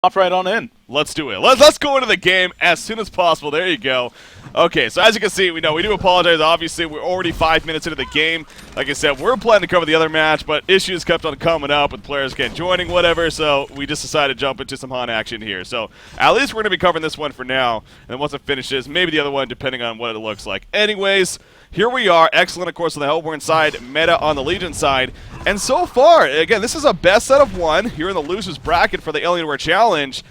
Hop right on in. Let's do it. Let's go into the game as soon as possible. There you go. Okay, so as you can see, we do apologize. Obviously, we're already 5 minutes into the game. Like I said, we're planning to cover the other match, but issues kept on coming up with players can't joining, whatever, so we just decided to jump into some HUN action here. So at least we're going to be covering this one for now, and then once it finishes, maybe the other one, depending on what it looks like. Anyways, here we are. Excellent, of course, on the Hellborn side, Meta on the Legion side. And so far, again, this is a best out of one here in the losers bracket for the Alienware Challenge.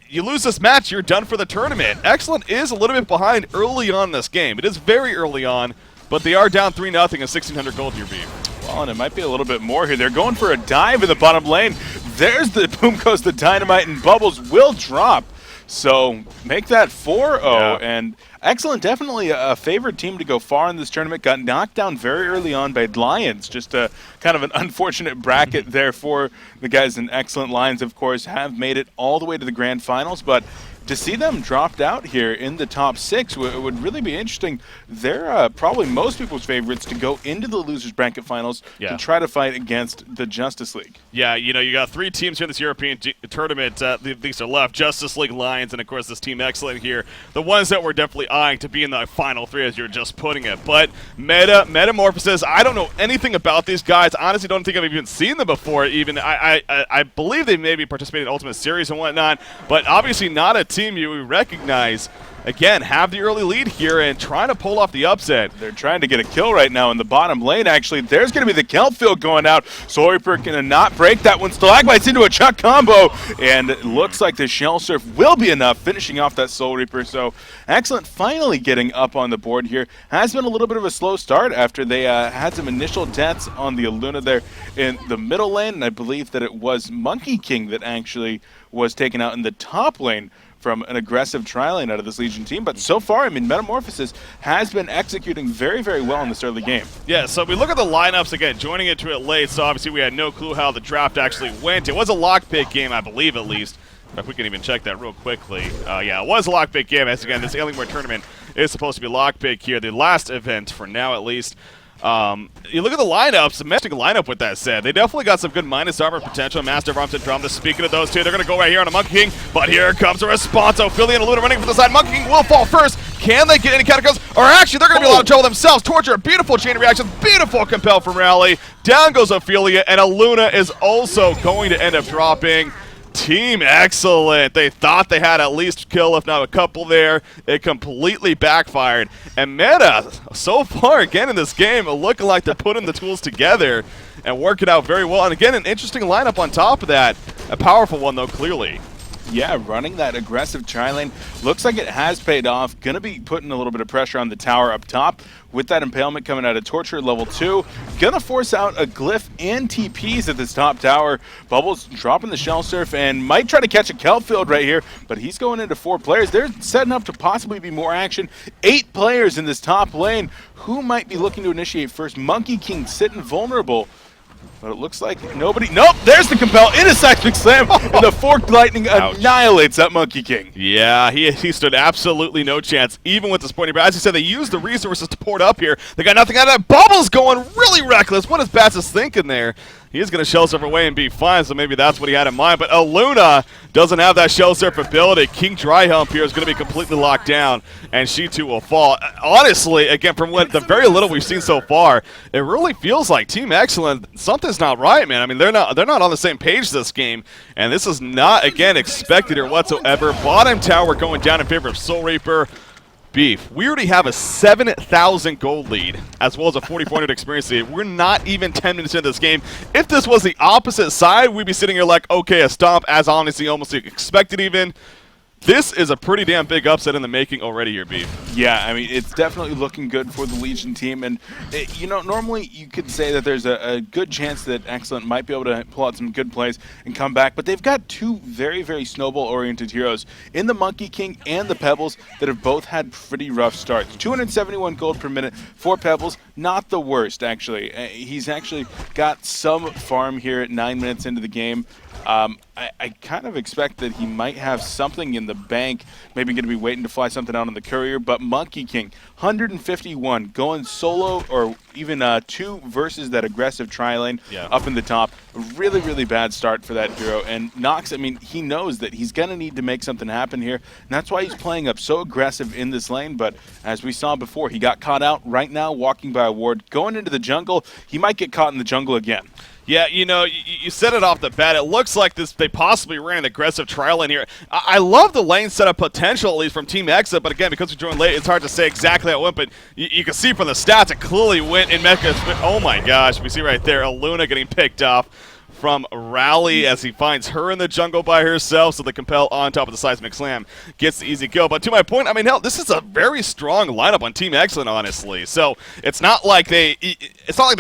You lose this match, you're done for the tournament. Excellent is a little bit behind early on in this game. It is very early on, but they are down 3-0 and 1,600 gold here, Beef. Well, and it might be a little bit more here. They're going for a dive in the bottom lane. There's the boom goes the dynamite, and Bubbles will drop. So make that 4-0, Yeah. and Excellent, definitely a favored team to go far in this tournament. Got knocked down very early on by Lions. Just a kind of an unfortunate bracket there for the guys in Excellent. Lions, of course, have made it all the way to the grand finals, but to see them dropped out here in the top 6 would really be interesting. They're probably most people's favorites to go into the losers bracket finals to try to fight against the Justice League. Yeah, you know, you got 3 teams here in this European tournament. These are left: Justice League, Lions, and of course this team Excellent here. The ones that we're definitely eyeing to be in the final 3, as you're just putting it. But Metamorphosis, I don't know anything about these guys. Honestly, don't think I've even seen them before. Even I believe they maybe participated in Ultimate Series and whatnot, but obviously not a team you recognize. Again, have the early lead here and trying to pull off the upset. They're trying to get a kill right now in the bottom lane, actually. There's going to be the Kelp field going out. Soul Reaper going to not break that one. Stalagmites into a Chuck combo, and it looks like the Shell Surf will be enough, finishing off that Soul Reaper. So Excellent finally getting up on the board here. Has been a little bit of a slow start after they had some initial deaths on the Aluna there in the middle lane, and I believe that it was Monkey King that actually was taken out in the top lane from an aggressive tri-lane out of this Legion team. But so far, I mean, Metamorphosis has been executing very, very well in this early game. Yeah, so we look at the lineups again, joining into it late, so obviously we had no clue how the draft actually went. It was a lockpick game, I believe, at least. In fact, we can even check that real quickly. Yeah, it was a lockpick game, as again, this Alienware tournament is supposed to be lockpick here, the last event, for now at least. You look at the lineups, the matching lineup with that said. They definitely got some good minus armor potential. Master of Arms and Drum. Speaking of those two, they're going to go right here on a Monkey King, but here comes a response. Ophelia and Luna running from the side. Monkey King will fall first. Can they get any catacombs? Or actually, they're going to be a lot of trouble themselves. Torture, beautiful chain reaction, beautiful compel from Rally. Down goes Ophelia, and Aluna is also going to end up dropping. Team Excellent. They thought they had at least a kill, if not a couple there. It completely backfired. And Meta, so far, again in this game, looking like they're putting the tools together and working out very well. And again, an interesting lineup on top of that. A powerful one, though, clearly. Yeah, running that aggressive tri-lane looks like it has paid off. Going to be putting a little bit of pressure on the tower up top with that impalement coming out of Torture level 2. Going to force out a Glyph and TPs at this top tower. Bubbles dropping the Shell Surf and might try to catch a Kelp field right here, but he's going into 4 players. They're setting up to possibly be more action. 8 players in this top lane. Who might be looking to initiate first? Monkey King sitting vulnerable. But it looks like nobody. Nope, there's the compel in a seismic slam, and the forked lightning annihilates that Monkey King. Yeah, he stood absolutely no chance, even with this pointy. But as you said, they used the resources to port up here. They got nothing out of that. Bubbles going really reckless. What is Bats thinking there? He is going to Shell Surf away and be fine, so maybe that's what he had in mind. But Aluna doesn't have that Shell Surf ability. King Dry Hump here is going to be completely locked down, and she too will fall. Honestly, again, from what the very little we've seen so far, it really feels like Team Excellent, something's not right, man. I mean, they're not on the same page this game, and this is not, again, expected or whatsoever. Bottom tower going down in favor of Soul Reaper. Beef, we already have a 7,000 gold lead, as well as a 4,400 experience lead. We're not even 10 minutes into this game. If this was the opposite side, we'd be sitting here like, okay, a stomp, as honestly almost expected even. This is a pretty damn big upset in the making already here, Beef. Yeah, I mean, it's definitely looking good for the Legion team. And, you know, normally you could say that there's a good chance that Excellent might be able to pull out some good plays and come back. But they've got 2 very, very snowball-oriented heroes in the Monkey King and the Pebbles that have both had pretty rough starts. 271 gold per minute for Pebbles. Not the worst, actually. He's actually got some farm here at 9 minutes into the game. I kind of expect that he might have something in the bank, maybe going to be waiting to fly something out on the courier, but Monkey King, 151, going solo or even 2 versus that aggressive tri-lane up in the top. Really, really bad start for that hero. And Nox, I mean, he knows that he's going to need to make something happen here, and that's why he's playing up so aggressive in this lane, but as we saw before, he got caught out right now walking by a ward. Going into the jungle, he might get caught in the jungle again. Yeah, you know, you said it off the bat. It looks like they possibly ran an aggressive trial in here. I love the lane setup potential, at least from Team xCet, but again, because we joined late, it's hard to say exactly how it went, but you can see from the stats, it clearly went in Mecha. Oh my gosh, we see right there, Aluna getting picked off from Rally as he finds her in the jungle by herself, so the Compel on top of the Seismic Slam gets the easy kill. But to my point, I mean, hell, this is a very strong lineup on Team xCet, honestly. So it's not like they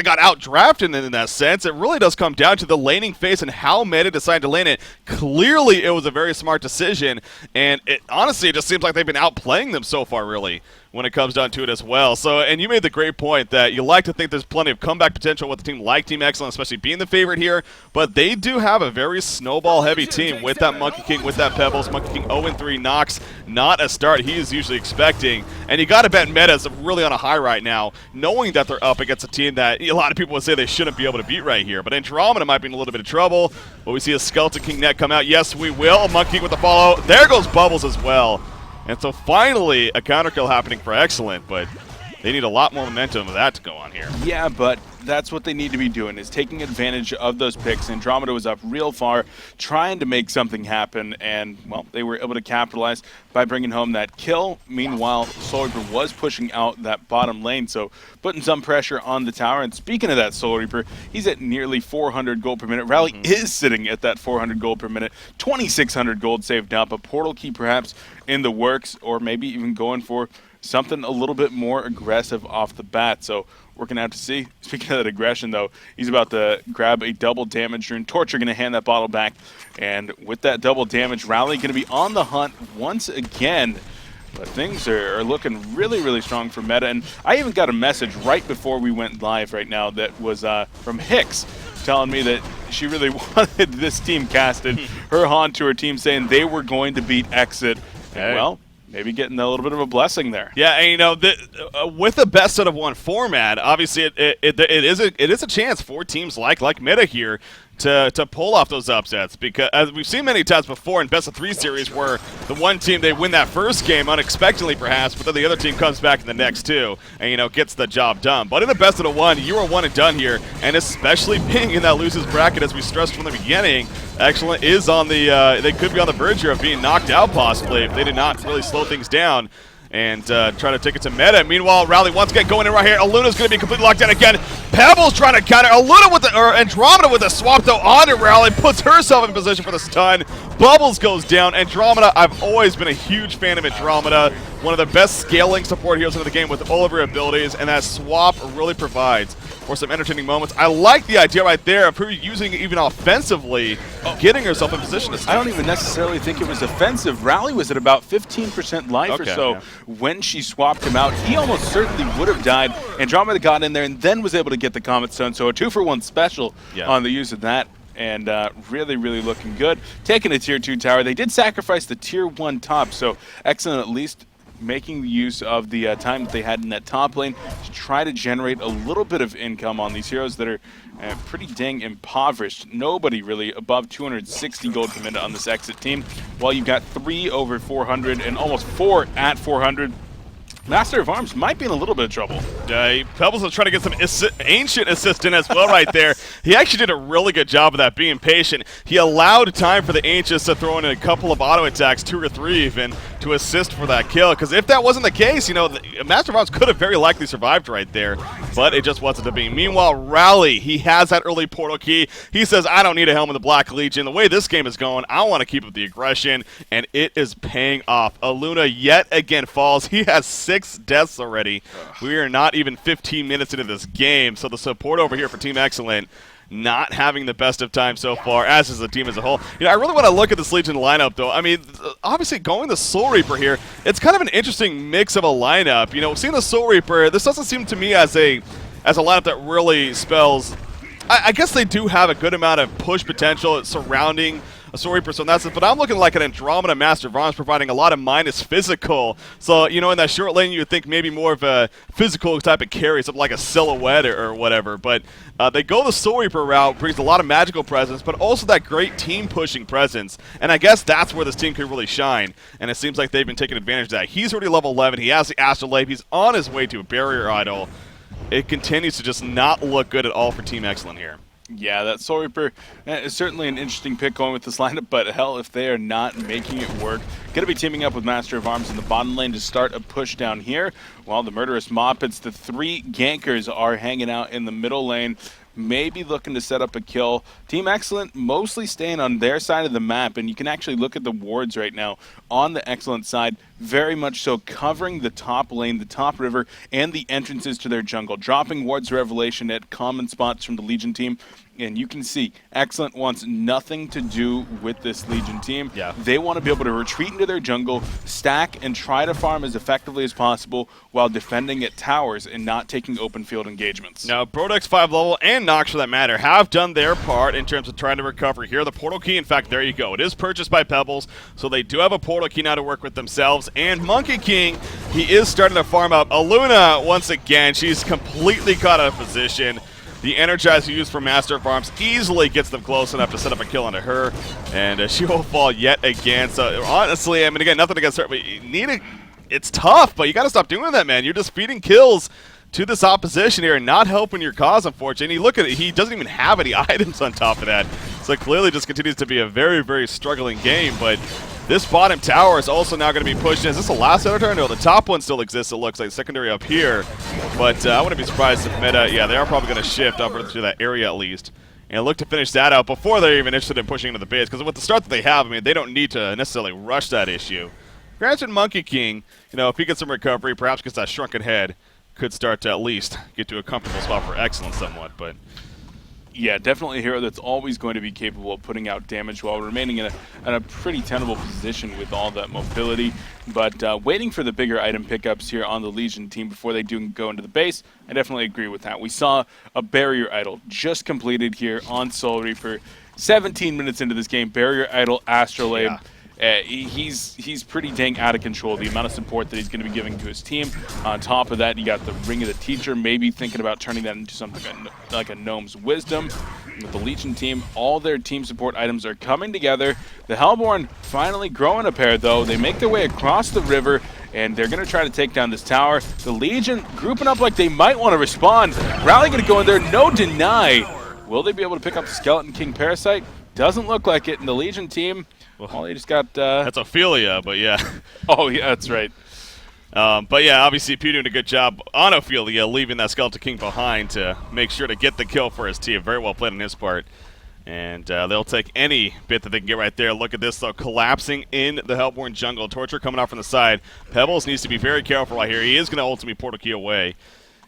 got out-drafted in that sense. It really does come down to the laning phase and how Meta decided to lane it. Clearly, it was a very smart decision, and honestly, it just seems like they've been outplaying them so far, really, when it comes down to it as well. So, and you made the great point that you like to think there's plenty of comeback potential with a team like Team xCet, especially being the favorite here, but they do have a very snowball-heavy team with that Monkey King, with that Pebbles. Monkey King 0-3, Nox, not a start he is usually expecting, and you got to bet Meta's really on a high right now, knowing that they're up against a team that a lot of people would say they shouldn't be able to beat right here, but Andromeda might be in a little bit of trouble. Will we see a Skeleton King net come out? Yes, we will. Monkey King with the follow. There goes Bubbles as well. And so finally, a counter kill happening for Excellent, but they need a lot more momentum of that to go on here. Yeah, but that's what they need to be doing, is taking advantage of those picks. Andromeda was up real far, trying to make something happen, and, well, they were able to capitalize by bringing home that kill. Meanwhile, Soul Reaper was pushing out that bottom lane, so putting some pressure on the tower. And speaking of that Soul Reaper, he's at nearly 400 gold per minute. Rally is sitting at that 400 gold per minute, 2,600 gold saved up, a portal key perhaps in the works, or maybe even going for something a little bit more aggressive off the bat. So we're going to have to see. Speaking of that aggression, though, he's about to grab a double damage rune. Torture going to hand that bottle back. And with that double damage, Rally going to be on the hunt once again. But things are looking really, really strong for Meta. And I even got a message right before we went live right now that was from Hicks, telling me that she really wanted this team casted, her Han to her team, saying they were going to beat xCet. And, well, maybe getting a little bit of a blessing there. Yeah, and you know, with the best out of one format, obviously it is a chance for teams like Meta here to pull off those upsets, because as we've seen many times before in best of 3 series, where the one team, they win that first game unexpectedly perhaps, but then the other team comes back in the next 2 and, you know, gets the job done. But in the best of the 1, you are 1 and done here, and especially being in that losers bracket, as we stressed from the beginning, Excellent is on the they could be on the verge here of being knocked out possibly if they did not really slow things down and try to take it to Meta. Meanwhile, Rally once again going in right here. Aluna's going to be completely locked down again. Pebbles trying to counter. Aluna with Andromeda with a swap though onto Rally, puts herself in position for the stun. Bubbles goes down. Andromeda, I've always been a huge fan of Andromeda. One of the best scaling support heroes in the game with all of her abilities, and that swap really provides for some entertaining moments. I like the idea right there of her using it even offensively, getting herself in position to stun. I don't even necessarily think it was offensive. Rally was at about 15% life or so when she swapped him out. He almost certainly would have died. Andromeda got in there and then was able to get the Comet Stone, so a 2-for-1 special on the use of that. And really, really looking good. Taking a tier 2 tower. They did sacrifice the tier 1 top, so Excellent at least making use of the time that they had in that top lane to try to generate a little bit of income on these heroes that are pretty dang impoverished. Nobody really above 260 gold per minute on this xCet team, while you've got 3 over 400 and almost 4 at 400. Master of Arms might be in a little bit of trouble. Pebbles was trying to get some Ancient assistant as well right there. He actually did a really good job of that, being patient. He allowed time for the Ancients to throw in a couple of auto attacks, 2 or 3 even, to assist for that kill. Because if that wasn't the case, you know, Master of Arms could have very likely survived right there, but it just wasn't to be. Meanwhile, Rally, he has that early portal key. He says, I don't need a helm in the Black Legion. The way this game is going, I want to keep up the aggression, and it is paying off. Aluna yet again falls. He has 6 deaths already. We are not even 15 minutes into this game, so the support over here for Team Excellent not having the best of time so far, as is the team as a whole. You know, I really want to look at this Legion lineup, though. I mean, obviously going the Soul Reaper here, it's kind of an interesting mix of a lineup. You know, seeing the Soul Reaper, this doesn't seem to me as a lineup that really spells I guess they do have a good amount of push potential surrounding a Soul Reaper, so that's it. But I'm looking like an Andromeda Master of Arms providing a lot of minus physical. So, you know, in that short lane, you would think maybe more of a physical type of carry, something like a Silhouette or whatever. But they go the Soul Reaper route, brings a lot of magical presence, but also that great team pushing presence. And I guess that's where this team could really shine. And it seems like they've been taking advantage of that. He's already level 11. He has the Astrolabe. He's on his way to a Barrier Idol. It continues to just not look good at all for Team Excellent here. Yeah, that Soul Reaper is certainly an interesting pick going with this lineup, but hell, if they are not making it work, going to be teaming up with Master of Arms in the bottom lane to start a push down here, while the Murderous Moppets, the 3 gankers, are hanging out in the middle lane, maybe looking to set up a kill. Team Excellent mostly staying on their side of the map, and you can actually look at the wards right now on the Excellent side, very much so covering the top lane, the top river, and the entrances to their jungle, dropping wards Revelation at common spots from the Legion team. And you can see Excellent wants nothing to do with this Legion team. Yeah. They want to be able to retreat into their jungle, stack, and try to farm as effectively as possible while defending at towers and not taking open field engagements. Now, Brodex 5 level and Nox, for that matter, have done their part in terms of trying to recover here. The portal key, in fact, there you go. It is purchased by Pebbles, so they do have a portal key now to work with themselves. And Monkey King, he is starting to farm up. Aluna, once again, she's completely caught out of position. The Energizer used for Master of Arms easily gets them close enough to set up a kill onto her, and she will fall yet again. So honestly, I mean, again, nothing against her, but you need it. It's tough, but you got to stop doing that, man. You're just feeding kills to this opposition here and not helping your cause, unfortunately. And you look at it, he doesn't even have any items on top of that. So it clearly just continues to be a very, very struggling game, but this bottom tower is also now going to be pushed in. Is this the last other turn? No, the top one still exists, it looks like. Secondary up here. But I wouldn't be surprised if meta, yeah, they are probably going to shift over to that area at least and look to finish that out before they're even interested in pushing into the base. Because with the start that they have, I mean, they don't need to necessarily rush that issue. Granted, Monkey King, you know, if he gets some recovery, perhaps gets that shrunken head, could start to at least get to a comfortable spot for Excellence somewhat, but yeah, definitely a hero that's always going to be capable of putting out damage while remaining in a pretty tenable position with all that mobility. But waiting for the bigger item pickups here on the Legion team before they do go into the base, I definitely agree with that. We saw a Barrier Idol just completed here on Soul Reaper. 17 minutes into this game, Barrier Idol, Astrolabe. Yeah. He's pretty dang out of control, the amount of support that he's going to be giving to his team. On top of that, you got the Ring of the Teacher, maybe thinking about turning that into something like a Gnome's Wisdom. With the Legion team, all their team support items are coming together. The Hellborn finally growing a pair, though. They make their way across the river, and they're going to try to take down this tower. The Legion grouping up like they might want to respond. Rally going to go in there, no deny. Will they be able to pick up the Skeleton King Parasite? Doesn't look like it, and the Legion team, well, they just got... that's Ophelia, but yeah. Oh, yeah, that's right. But yeah, obviously Pew doing a good job on Ophelia, leaving that Skeleton King behind to make sure to get the kill for his team. Very well played on his part. And they'll take any bit that they can get right there. Look at this, though, collapsing in the Hellborn jungle. Torture coming out from the side. Pebbles needs to be very careful right here. He is going to ultimately portal key away,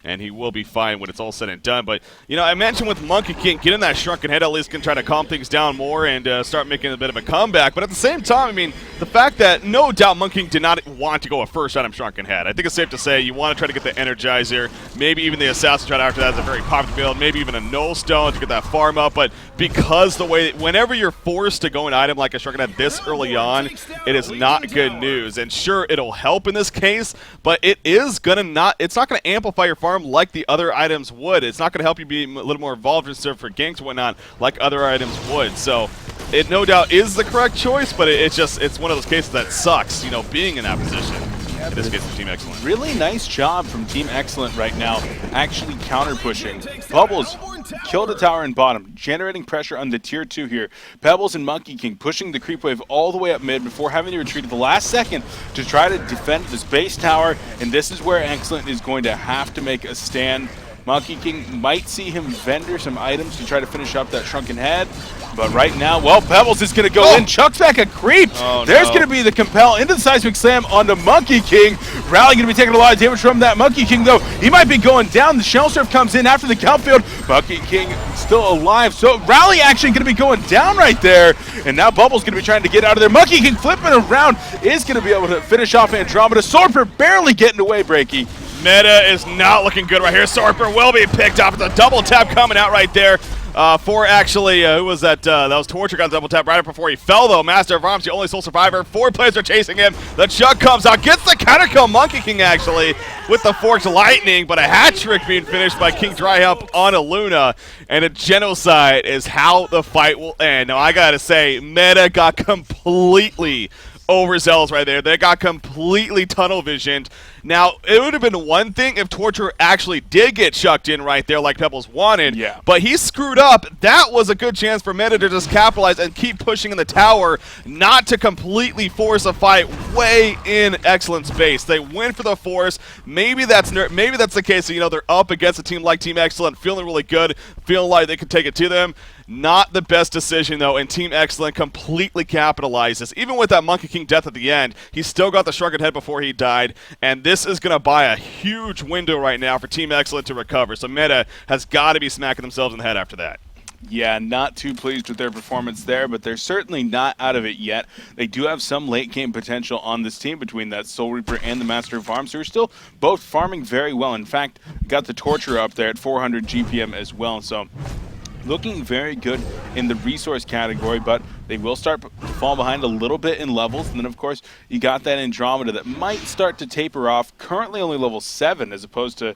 and he will be fine when it's all said and done. But, you know, I mentioned with Monkey King, getting that shrunken head at least can try to calm things down more and start making a bit of a comeback. But at the same time, I mean, the fact that no doubt Monkey King did not want to go a first item shrunken head. I think it's safe to say you want to try to get the Energizer, maybe even the Assassin Shot after that is a very popular build, maybe even a Null Stone to get that farm up. But because the way, whenever you're forced to go an item like a shrunken head this early on, it is not good news. And sure, it'll help in this case, but it is going to not, it's not going to amplify your farm like the other items would. It's not going to help you be a little more involved in serve for ganks and whatnot like other items would. So it no doubt is the correct choice, but it's one of those cases that sucks, you know, being in that position. In this case, from Team Excellent. Really nice job from Team Excellent right now, actually counter-pushing. Bubbles killed a tower in bottom, generating pressure on the tier 2 here. Pebbles and Monkey King pushing the creep wave all the way up mid before having to retreat at the last second to try to defend this base tower, and this is where Excellent is going to have to make a stand. Monkey King might see him vendor some items to try to finish up that shrunken head. But right now, well, Pebbles is going to go in. Chucks back a creep. Oh, there's going to be the compel into the seismic slam on the Monkey King. Rally going to be taking a lot of damage from that Monkey King, though. He might be going down. The Shell Surf comes in after the Countfield. Monkey King still alive. So Rally actually going to be going down right there. And now Bubbles going to be trying to get out of there. Monkey King flipping around is going to be able to finish off Andromeda. Sorper barely getting away, Breaky. Meta is not looking good right here. Sorper will be picked off. It's a double tap coming out right there. For actually, who was that? That was Torture got double tap right up before he fell, though. Master of Arms, the only sole survivor. 4 players are chasing him. The Chug comes out, gets the counter kill. Monkey King actually with the Forked Lightning, but a hat trick being finished by King Dryhump on a Luna. And a genocide is how the fight will end. Now, I gotta say, Meta got completely overzealous right there. They got completely tunnel visioned. Now, it would have been one thing if Torture actually did get chucked in right there like Pebbles wanted, but he screwed up. That was a good chance for Meta to just capitalize and keep pushing in the tower, not to completely force a fight way in excellent space. They went for the force. Maybe that's the case. You know, they're up against a team like Team Excellent, feeling really good, feeling like they could take it to them. Not the best decision, though, and Team Excellent completely capitalizes. Even with that Monkey King death at the end, he still got the shrunken head before he died, and this is going to buy a huge window right now for Team Excellent to recover. So Meta has got to be smacking themselves in the head after that. Yeah, not too pleased with their performance there, but they're certainly not out of it yet. They do have some late-game potential on this team between that Soul Reaper and the Master of Arms, who are still both farming very well. In fact, got the Torture up there at 400 GPM as well, so looking very good in the resource category, but they will start to fall behind a little bit in levels. And then, of course, you got that Andromeda that might start to taper off, currently only level 7 as opposed to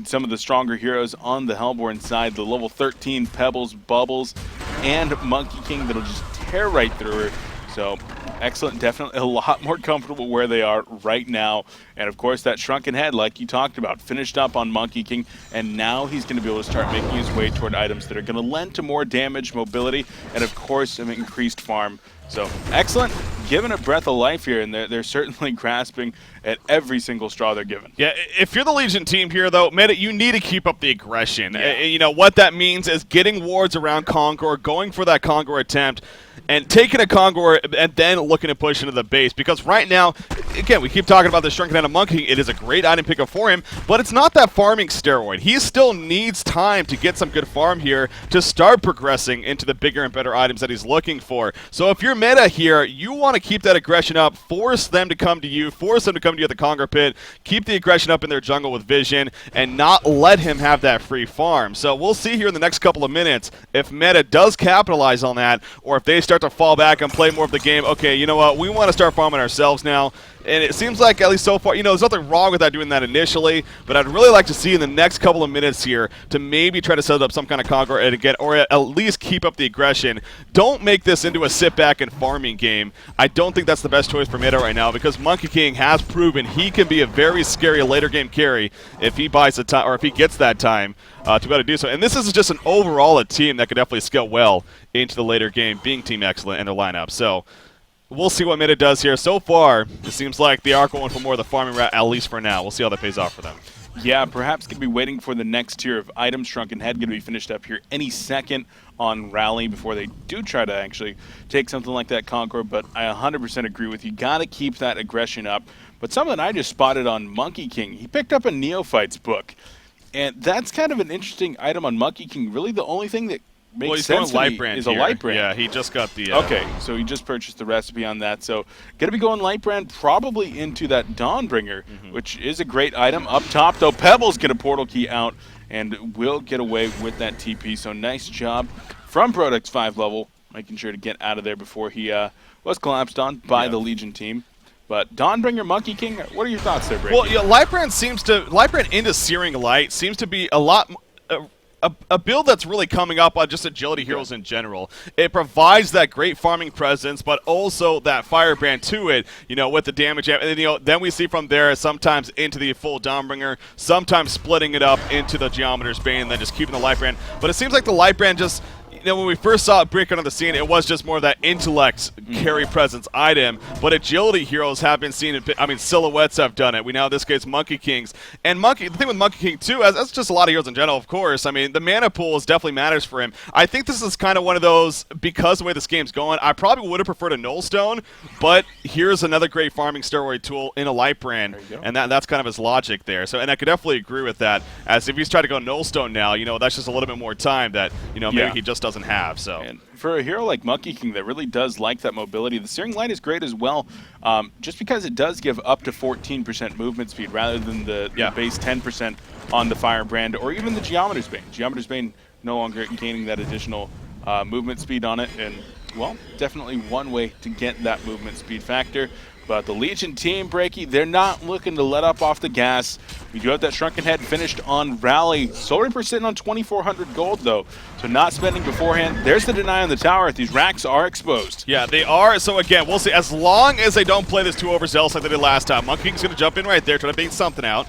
some of the stronger heroes on the Hellborn side, the level 13 Pebbles, Bubbles, and Monkey King that'll just tear right through her. So Excellent, definitely a lot more comfortable where they are right now. And of course, that shrunken head, like you talked about, finished up on Monkey King, and now he's going to be able to start making his way toward items that are going to lend to more damage, mobility, and of course, an increased farm. So Excellent, given a breath of life here, and they're certainly grasping at every single straw they're given. Yeah, if you're the Legion team here, though, Meta, you need to keep up the aggression. Yeah. You know, what that means is getting wards around Kongor, going for that Kongor attempt, and taking a Kongor and then looking to push into the base. Because right now, again, we keep talking about the Shrunken Head of Monkey. It is a great item pickup for him, but it's not that farming steroid. He still needs time to get some good farm here to start progressing into the bigger and better items that he's looking for. So if you're Meta here, you want to keep that aggression up, force them to come to you, force them to come to you at the Kongor pit, keep the aggression up in their jungle with vision, and not let him have that free farm. So we'll see here in the next couple of minutes if Meta does capitalize on that, or if they start to fall back and play more of the game. Okay, you know what? We want to start farming ourselves now. And it seems like, at least so far, you know, there's nothing wrong with that doing that initially, but I'd really like to see in the next couple of minutes here to maybe try to set up some kind of Kongor and get, or at least keep up the aggression. Don't make this into a sit back and farming game. I don't think that's the best choice for Meta right now, because Monkey King has proven he can be a very scary later game carry if he buys the time, or if he gets that time to be able to do so. And this is just an overall a team that could definitely scale well into the later game, being Team Excellent in their lineup. So we'll see what Meta does here. So far, it seems like they are going for more of the farming route, at least for now. We'll see how that pays off for them. Yeah, perhaps going to be waiting for the next tier of items. Shrunken Head going to be finished up here any second on Rally before they do try to actually take something like that Conqueror, but I 100% agree with you. Got to keep that aggression up. But something I just spotted on Monkey King, he picked up a Neophytes book, and that's kind of an interesting item on Monkey King. Really the only thing that makes sense to me is a light brand. Yeah, he just got the... Okay, so he just purchased the recipe on that. So going to be going light brand probably into that Dawnbringer, which is a great item. Up top, though, Pebbles get a portal key out and will get away with that TP. So nice job from Product 5 level, making sure to get out of there before he was collapsed on by the Legion team. But Dawnbringer, Monkey King, what are your thoughts there, Brady? Well, yeah, light brand into Searing Light seems to be a lot... A build that's really coming up on just agility heroes in general. It provides that great farming presence, but also that firebrand to it, you know, with the damage. And, you know, then we see from there sometimes into the full Dawnbringer, sometimes splitting it up into the Geometer's Bane, and then just keeping the light brand. But it seems like the light brand just... You know, when we first saw it break onto the scene, it was just more of that intellect carry presence item. But agility heroes have been seen. I mean, silhouettes have done it. We now, in this case, Monkey Kings. And the thing with Monkey King, too, that's just a lot of heroes in general, of course. I mean, the mana pool definitely matters for him. I think this is kind of one of those, because the way this game's going, I probably would have preferred a Nullstone, but here's another great farming steroid tool in a light brand. And that's kind of his logic there. So, and I could definitely agree with that. As if he's trying to go Nullstone now, you know, that's just a little bit more time that, you know, maybe he just doesn't have. So and for a hero like Monkey King that really does like that mobility, the Searing Light is great as well, just because it does give up to 14% movement speed rather than the base 10% on the Firebrand or even the Geometer's Bane. Geometer's Bane no longer gaining that additional movement speed on it. And, well, definitely one way to get that movement speed factor. But the Legion team, Breaky, they're not looking to let up off the gas. We do have that Shrunken Head finished on Rally. Soul Reaper sitting on 2,400 gold, though, so not spending beforehand. There's the deny on the tower. These racks are exposed. Yeah, they are. So, again, we'll see. As long as they don't play this too overzealous like they did last time, Monkey King's going to jump in right there, try to bait something out.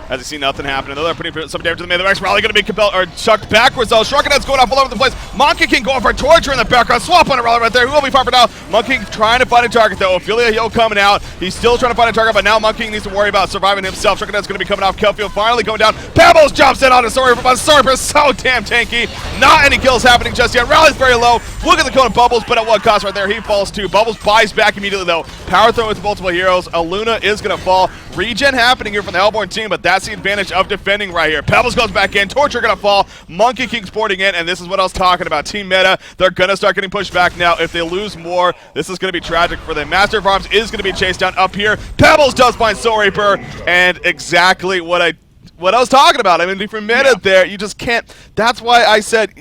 As you see, nothing happening. They're putting some damage to the main. The Rex Rally going to be compelled or chucked backwards, though. Shrunken Head's going off all over the place. Monkey King going for a torture in the background. Swap on a Rally right there. Who will be far for now? Monkey King trying to find a target, though. Ophelia Yo coming out. He's still trying to find a target, but now Monkey King needs to worry about surviving himself. Shrunken Head's going to be coming off. Kelfield finally going down. Pebbles jumps in on a Sorry, but Sorry is so damn tanky. Not any kills happening just yet. Rally's very low. Look at the cone of Bubbles, but at what cost right there? He falls too. Bubbles buys back immediately, though. Power throw with multiple heroes. Aluna is going to fall. Regen happening here from the Hellborn team, but that's the advantage of defending right here. Pebbles goes back in. Torture going to fall. Monkey King's porting in, and this is what I was talking about. Team meta, they're going to start getting pushed back now. If they lose more, this is going to be tragic for them. Master of Arms is going to be chased down up here. Pebbles does find Soul Reaper, and exactly what I was talking about. I mean, if you're meta there, you just can't. That's why I said,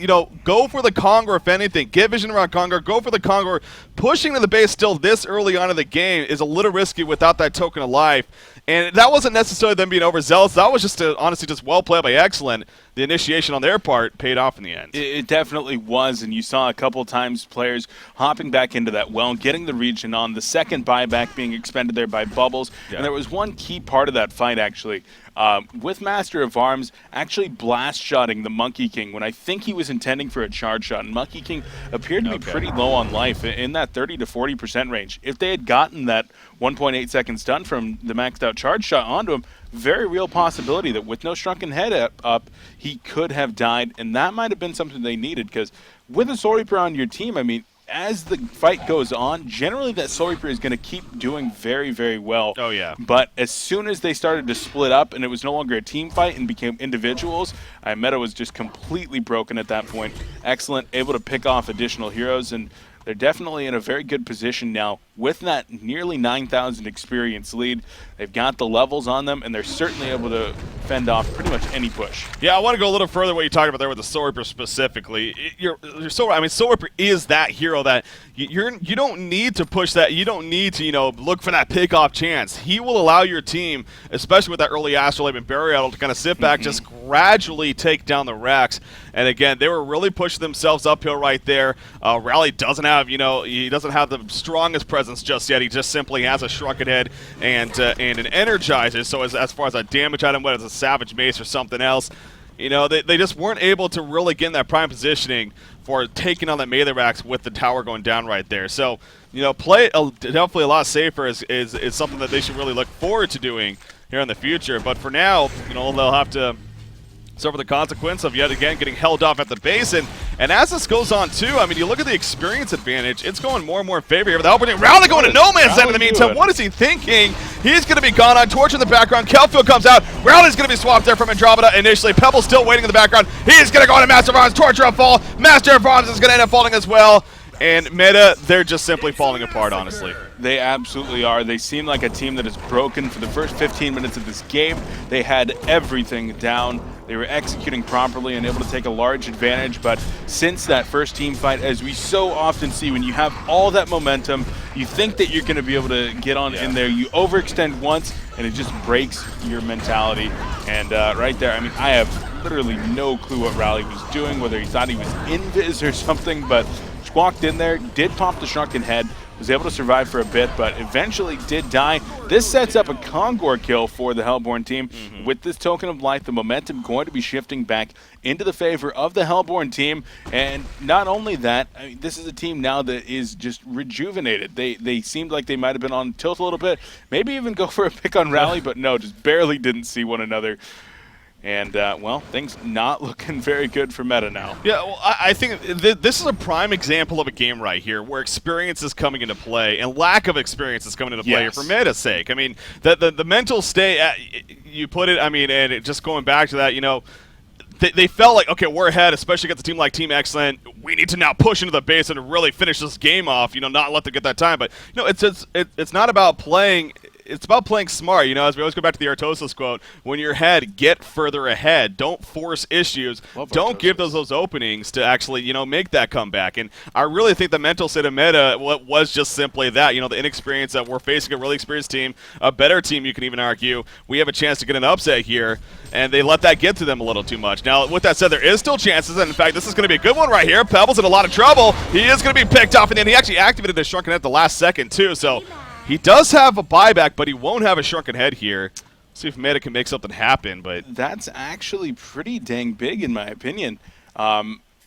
go for the Conqueror if anything. Get vision around Conqueror. Go for the Conqueror. Pushing to the base still this early on in the game is a little risky without that token of life. And that wasn't necessarily them being overzealous. That was just honestly just well played by Excellent. The initiation on their part paid off in the end. It definitely was, and you saw a couple times players hopping back into that well, getting the region on, the second buyback being expended there by Bubbles. Yeah. And there was one key part of that fight, actually, with Master of Arms actually blast-shotting the Monkey King when I think he was intending for a charge shot. And Monkey King appeared to be pretty low on life, in that 30 to 40% range. If they had gotten that 1.8 second stun from the maxed out charge shot onto him, very real possibility that with no Shrunken Head up, he could have died, and that might have been something they needed, because with a Soul Reaper on your team, I mean, as the fight goes on, generally that Soul Reaper is going to keep doing very, very well. Oh, yeah. But as soon as they started to split up and it was no longer a team fight and became individuals, meta was just completely broken at that point. Excellent, able to pick off additional heroes, and they're definitely in a very good position now with that nearly 9,000 experience lead. They've got the levels on them, and they're certainly able to fend off pretty much any push. Yeah, I want to go a little further what you talked about there with the Soul Reaper specifically. Soul Reaper is that hero that you don't need to push that. You don't need to, look for that pick-off chance. He will allow your team, especially with that early Astrolabe and Burial, to kind of sit back, just gradually take down the Rex. And again, they were really pushing themselves uphill right there. Rally doesn't have, he doesn't have the strongest presence just yet. He just simply has a Shrunken Head and an Energizer. So as far as a damage item, whether it's a Savage Mace or something else, they just weren't able to really get in that prime positioning for taking on that melee racks with the tower going down right there. So, play definitely a lot safer is something that they should really look forward to doing here in the future. But for now, they'll have to suffer the consequence of yet again getting held off at the base. And as this goes on too, I mean, you look at the experience advantage, it's going more and more in favor here. With the Hellborn Rally going to no man's land in the meantime. What is he thinking? He's going to be gone on. Torch in the background. Kelfield comes out. Rally's going to be swapped there from Andromeda initially. Pebble still waiting in the background. He's going to go on to Master of Arms. Torture up fall. Master of Arms is going to end up falling as well. And meta, they're just simply falling apart, honestly. They absolutely are. They seem like a team that is broken for the first 15 minutes of this game. They had everything down. They were executing properly and able to take a large advantage. But since that first team fight, as we so often see, when you have all that momentum, you think that you're going to be able to get on in there. You overextend once, and it just breaks your mentality. And right there, I mean, I have literally no clue what Rally was doing, whether he thought he was invis or something, but walked in there, did pop the Shrunken Head, was able to survive for a bit, but eventually did die. This sets up a Kongor kill for the Hellborn team. With this token of life, the momentum going to be shifting back into the favor of the Hellborn team. And not only that, I mean, this is a team now that is just rejuvenated. They seemed like they might have been on tilt a little bit, maybe even go for a pick on Rally, but no, just barely didn't see one another. And, well, things not looking very good for meta now. Yeah, well, I think this is a prime example of a game right here where experience is coming into play and lack of experience is coming into play here for meta's sake. I mean, the mental state, you put it, I mean, and just going back to that, they felt like, okay, we're ahead, especially against a team like Team Excellent. We need to now push into the base and really finish this game off, not let them get that time. But, it's not about playing it's about playing smart. You know, as we always go back to the Artosis quote, when you're ahead, get further ahead. Don't force issues. Don't give those openings to actually, you know, make that comeback. And I really think the mental state of meta was just simply that. You know, the inexperience that we're facing a really experienced team, a better team, you can even argue. We have a chance to get an upset here, and they let that get to them a little too much. Now, with that said, there is still chances, and in fact, this is going to be a good one right here. Pebbles in a lot of trouble. He is going to be picked off, and then he actually activated his shrunken head at the last second, too. So he does have a buyback, but he won't have a shrunken head here. See if Meta can make something happen, but that's actually pretty dang big in my opinion.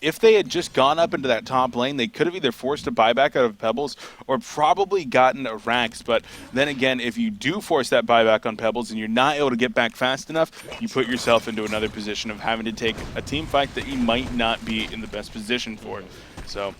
If they had just gone up into that top lane, they could have either forced a buyback out of Pebbles or probably gotten a Rax. But then again, if you do force that buyback on Pebbles and you're not able to get back fast enough, you put yourself into another position of having to take a team fight that you might not be in the best position for. So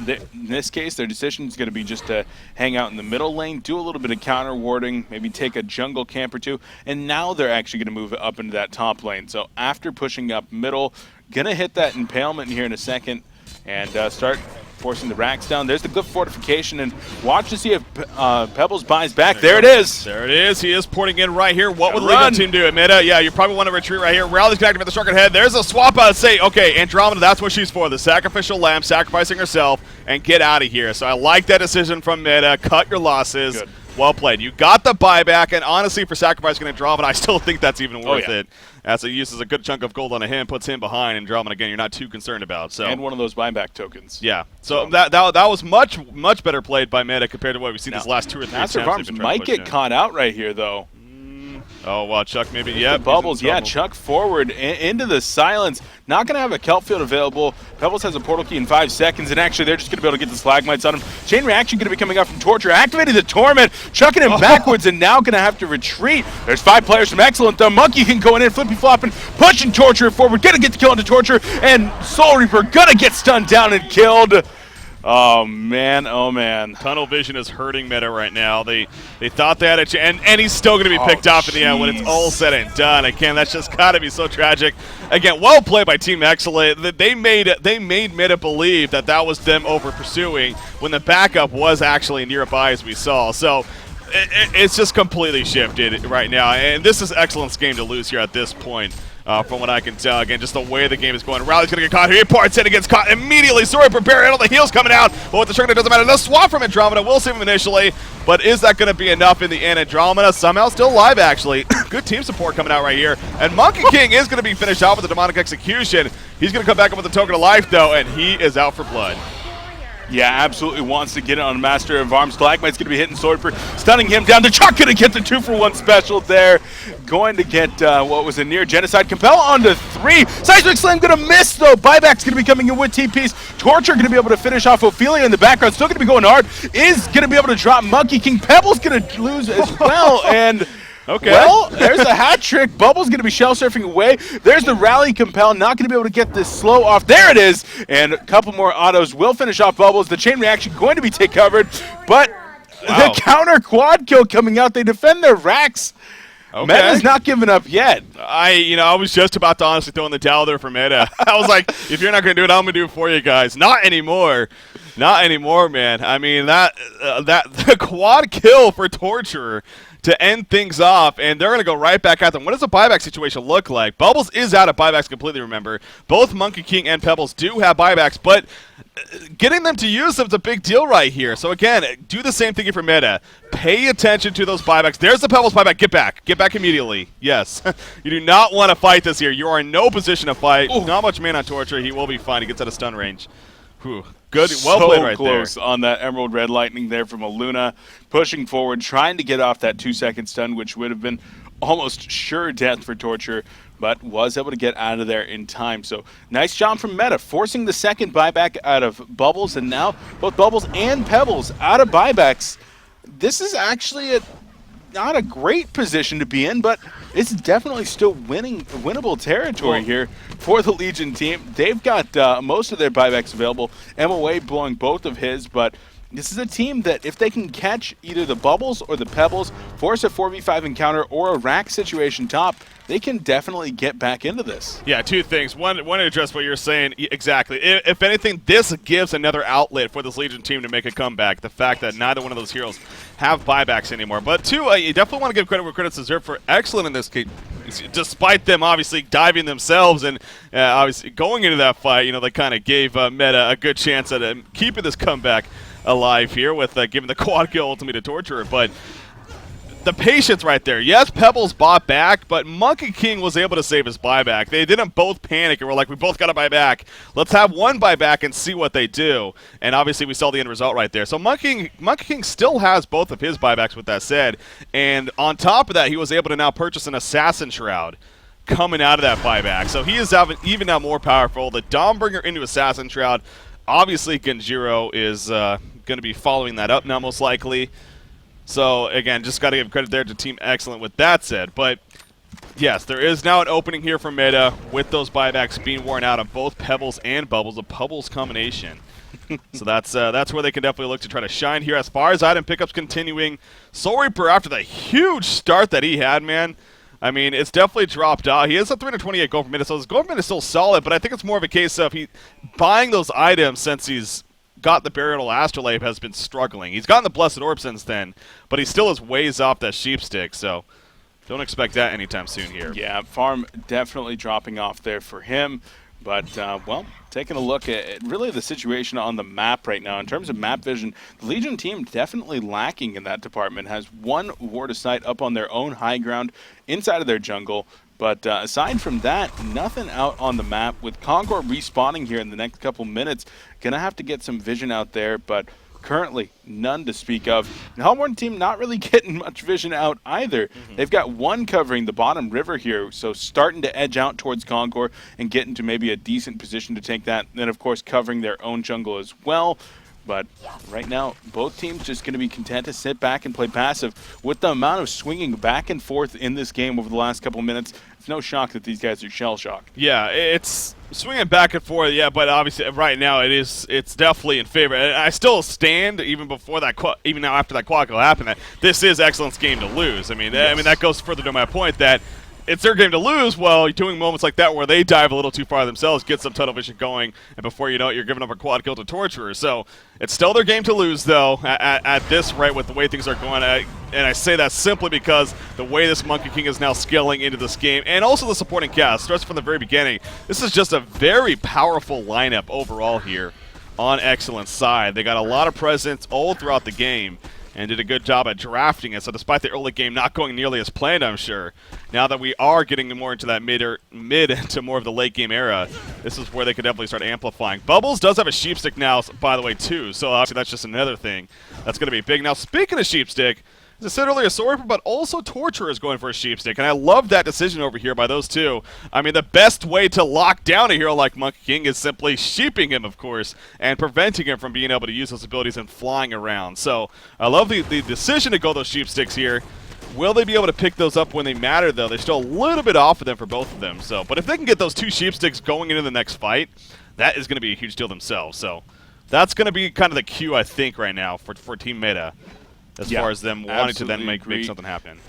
in this case, their decision is going to be just to hang out in the middle lane, do a little bit of counter warding, maybe take a jungle camp or two, and now they're actually going to move up into that top lane. So after pushing up middle, going to hit that impalement here in a second and start forcing the racks down. There's the good fortification, and watch to see if Pebbles buys back. There it is. There it is. He is porting in right here. What would the Legion team do? Meta, yeah, you probably want to retreat right here. Rally's connected with the shrunken head. There's a swap out. Say, okay, Andromeda, that's what she's for. The sacrificial lamb, sacrificing herself, and get out of here. So I like that decision from Meta. Cut your losses. Good. Well played. You got the buyback, and honestly, for sacrificing Andromeda, I still think that's even worth it. As it uses a good chunk of gold on him, puts him behind, and Andromeda, again, you're not too concerned about. So and one of those buyback tokens. Yeah. So that was much better played by Meta compared to what we've seen these last 2 or 3 Master Farms might get caught out right here, though. Oh, well, Chuck maybe, yeah. Bubbles, yeah, Chuck forward into the silence. Not going to have a kelp field available. Pebbles has a portal key in 5 seconds, and actually they're just going to be able to get the slagmites on him. Chain reaction going to be coming out from Torture, activating the Torment, chucking him backwards, and now going to have to retreat. There's 5 players from Excellent. The Monkey can go in, flippy flopping, pushing Torture forward, going to get the kill into Torture, and Soul Reaper going to get stunned down and killed. Oh, man. Oh, man. Tunnel vision is hurting Meta right now. They thought they had a chance, and he's still going to be picked off in the end when it's all said and done. Again, that's just got to be so tragic. Again, well played by Team Excellent. They made Meta believe that was them over pursuing when the backup was actually nearby, as we saw. So it's just completely shifted right now, and this is Excellent's game to lose here at this point. From what I can tell, again, just the way the game is going. Rally's going to get caught here. He parts in and gets caught immediately. Sorry, prepare all the heals coming out. But with the Shrunken, it doesn't matter. No swap from Andromeda. We'll save him initially. But is that going to be enough in the end? Andromeda somehow still alive, actually. Good team support coming out right here. And Monkey King is going to be finished off with the demonic execution. He's going to come back up with a token of life, though, and he is out for blood. Yeah, absolutely wants to get it on Master of Arms. Galacmite's going to be hitting Swordper, stunning him down. The Chuck going to get the 2-for-1 special there. Going to get what was a near genocide. Compel onto 3. Seismic Slam going to miss, though. Buyback's going to be coming in with TPs. Torture going to be able to finish off Ophelia in the background. Still going to be going hard. Is going to be able to drop Monkey King. Pebble's going to lose as well. And okay. Well, there's a hat trick. Bubble's going to be shell surfing away. There's the rally Compel. Not going to be able to get this slow off. There it is. And a couple more autos will finish off Bubbles. The chain reaction going to be take covered. But the counter quad kill coming out. They defend their racks. Okay. Meta's not giving up yet. I was just about to honestly throw in the towel there for Meta. I was like, if you're not going to do it, I'm going to do it for you guys. Not anymore. Not anymore, man. I mean, the quad kill for Torture to end things off, and they're going to go right back at them. What does the buyback situation look like? Bubbles is out of buybacks completely, remember. Both Monkey King and Pebbles do have buybacks, but getting them to use them is a big deal right here. So again, do the same thing for Meta. Pay attention to those buybacks. There's the Pebbles buyback. Get back. Get back immediately. Yes. You do not want to fight this here. You are in no position to fight. Ooh. Not much mana on Torture. He will be fine. He gets out of stun range. Whew. Good, well played right there. So close on that Emerald Red Lightning there from Aluna, pushing forward, trying to get off that 2-second stun, which would have been almost sure death for Torture, but was able to get out of there in time. So nice job from Meta, forcing the second buyback out of Bubbles, and now both Bubbles and Pebbles out of buybacks. This is actually not a great position to be in, but it's definitely still winnable territory here for the Legion team. They've got most of their buybacks available. MOA blowing both of his, but This is a team that if they can catch either the bubbles or the pebbles, force a 4v5 encounter or a rack situation top, they can definitely get back into this. Yeah, two things. One to address what you're saying. Exactly. If anything, this gives another outlet for this Legion team to make a comeback. The fact that neither one of those heroes have buybacks anymore. But two, you definitely want to give credit where credit's deserved for excellent in this case. Despite them obviously diving themselves and obviously going into that fight, you know, they kind of gave Meta a good chance at keeping this comeback alive here with giving the quad kill ultimately to Torturer. But the patience right there. Yes, Pebbles bought back, but Monkey King was able to save his buyback. They didn't both panic and were like, we both got to buy back. Let's have one buyback and see what they do. And obviously we saw the end result right there. So Monkey King still has both of his buybacks with that said. And on top of that, he was able to now purchase an Assassin Shroud coming out of that buyback. So he is even now more powerful. The Dawnbringer into Assassin Shroud. Obviously Genjiro is going to be following that up now most likely. So, again, just got to give credit there to Team Excellent with that said. But, yes, there is now an opening here for Meta with those buybacks being worn out on both Pebbles and Bubbles, a Pebbles combination. So that's where they can definitely look to try to shine here. As far as item pickups continuing, Soul Reaper, after the huge start that he had, man, I mean, it's definitely dropped out. He has a 328 gold per minute, so his gold per minute is still solid, but I think it's more of a case of he buying those items since he's got the Burial Astrolabe has been struggling. He's gotten the Blessed Orb since then, but he still is ways off that sheep stick, so don't expect that anytime soon here. Yeah, farm definitely dropping off there for him. But, well, taking a look at really the situation on the map right now. In terms of map vision, the Legion team definitely lacking in that department. Has one ward of sight up on their own high ground inside of their jungle. But aside from that, nothing out on the map. With Concord respawning here in the next couple minutes, going to have to get some vision out there. But currently, none to speak of. The Hellborn team not really getting much vision out either. They've got one covering the bottom river here, so starting to edge out towards Concord and get into maybe a decent position to take that. And then, of course, covering their own jungle as well. But right now, both teams just going to be content to sit back and play passive. With the amount of swinging back and forth in this game over the last couple of minutes, it's no shock that these guys are shell-shocked. Yeah, it's swinging back and forth, yeah, but obviously right now it's definitely in favor. And I still stand, even before that, even now after that quad kill happened, that this is Excellent's game to lose. I mean, that goes further to my point that it's their game to lose. Well, doing moments like that where they dive a little too far themselves, get some tunnel vision going, and before you know it, you're giving up a quad kill to Torturer. So it's still their game to lose, though, at this rate with the way things are going. And I say that simply because the way this Monkey King is now scaling into this game, and also the supporting cast, starts from the very beginning. This is just a very powerful lineup overall here on Excellent's side. They got a lot of presence all throughout the game, and did a good job at drafting it. So despite the early game not going nearly as planned, I'm sure, now that we are getting more into that mid to more of the late game era, this is where they could definitely start amplifying. Bubbles does have a sheep stick now, by the way, too. So obviously that's just another thing that's going to be big. Now, speaking of sheep stick, as I said earlier, Soul Reaper, but also Torturer is going for a sheep stick, and I love that decision over here by those two. I mean, the best way to lock down a hero like Monkey King is simply sheeping him, of course, and preventing him from being able to use those abilities and flying around. So I love the decision to go those sheep sticks here. Will they be able to pick those up when they matter, though? They're still a little bit off of them for both of them. So, but if they can get those two sheep sticks going into the next fight, that is going to be a huge deal themselves. So that's going to be kind of the cue, I think, right now for Team Meta, as far as them wanting to then make something happen.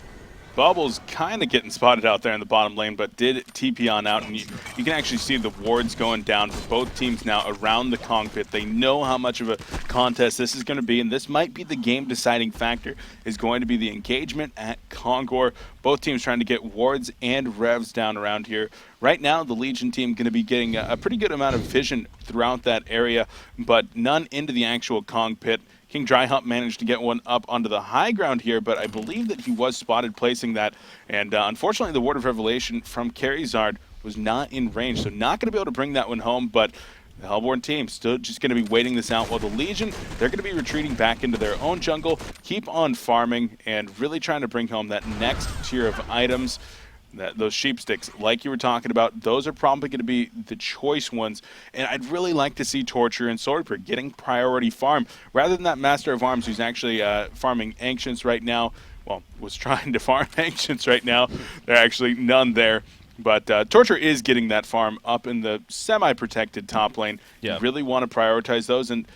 Bubbles kind of getting spotted out there in the bottom lane, but did TP on out, and you can actually see the wards going down for both teams now around the Kong pit. They know how much of a contest this is going to be, and this might be the game-deciding factor, is going to be the engagement at Kongor. Both teams trying to get wards and revs down around here. Right now, the Legion team going to be getting a pretty good amount of vision throughout that area, but none into the actual Kong pit. King Dryhump managed to get one up onto the high ground here, but I believe that he was spotted placing that. And unfortunately, the Ward of Revelation from Charizard was not in range, so not going to be able to bring that one home. But the Hellborn team still just going to be waiting this out, while the Legion, they're going to be retreating back into their own jungle, keep on farming, and really trying to bring home that next tier of items. Those sheep sticks, like you were talking about, those are probably going to be the choice ones. And I'd really like to see Torture and Soul Reaper getting priority farm, rather than that Master of Arms who's actually farming Ancients right now. Well, was trying to farm Ancients right now. There are actually none there. But Torture is getting that farm up in the semi-protected top lane. Yeah. You really want to prioritize those. And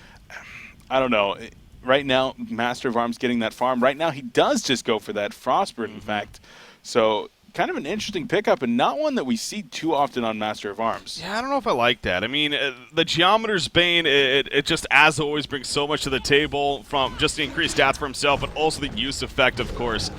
I don't know. right now, Master of Arms getting that farm. Right now, he does just go for that Frostburn, in fact. So kind of an interesting pickup, and not one that we see too often on Master of Arms. Yeah, I don't know if I like that. I mean, the Geometer's Bane, it just, as always, brings so much to the table, from just the increased stats for himself, but also the use effect, of course.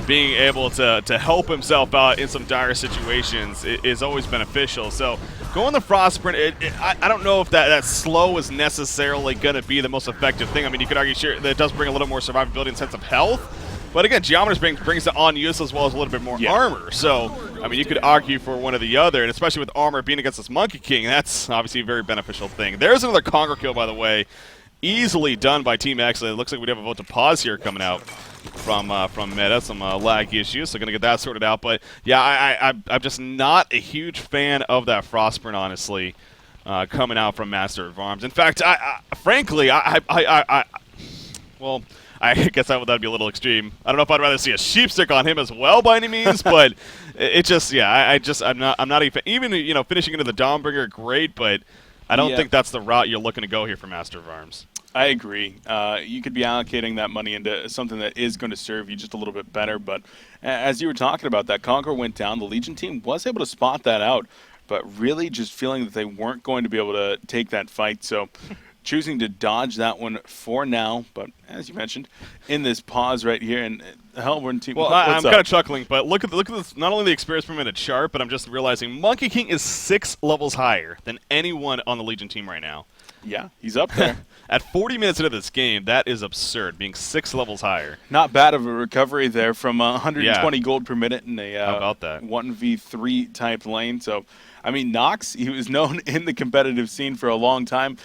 Being able to help himself out in some dire situations is always beneficial. So going the Frostburn, I don't know if that slow is necessarily going to be the most effective thing. I mean, you could argue sure that it does bring a little more survivability and sense of health. But again, Geometer's Bane brings the on-use as well as a little bit more armor. So, I mean, you could argue for one or the other, and especially with armor being against this Monkey King, that's obviously a very beneficial thing. There's another Conquer kill, by the way, easily done by Team X. It looks like we have a vote to pause here coming out from Meta, some lag issues, so going to get that sorted out. But yeah, I'm just not a huge fan of that Frostburn, honestly, coming out from Master of Arms. In fact, frankly, well, I guess that'd be a little extreme. I don't know if I'd rather see a sheepstick on him as well by any means, but it just, yeah, I'm not even finishing into the Dawnbringer, great, but I don't think that's the route you're looking to go here for Master of Arms. I agree. You could be allocating that money into something that is going to serve you just a little bit better, but as you were talking about, that Conqueror went down. The Legion team was able to spot that out, but really just feeling that they weren't going to be able to take that fight, so choosing to dodge that one for now. But as you mentioned, in this pause right here, and the Hellborn team. Well, I'm kind of chuckling, but look at this. Not only the experience per minute chart, but I'm just realizing Monkey King is 6 levels higher than anyone on the Legion team right now. Yeah, he's up there. At 40 minutes into this game, that is absurd, being 6 levels higher. Not bad of a recovery there from 120 gold per minute in a How about that? 1v3 type lane. So, I mean, Nox, he was known in the competitive scene for a long time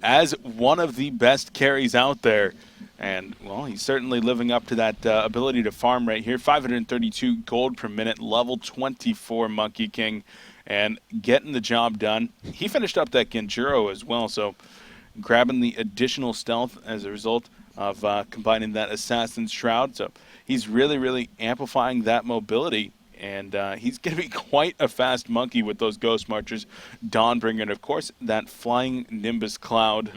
as one of the best carries out there. And, well, he's certainly living up to that ability to farm right here. 532 gold per minute, level 24 Monkey King, and getting the job done. He finished up that Genjuro as well, so grabbing the additional stealth as a result of combining that Assassin's Shroud. So he's really, really amplifying that mobility. And he's going to be quite a fast monkey with those Ghost Marchers, Dawnbringer, and of course that flying Nimbus Cloud.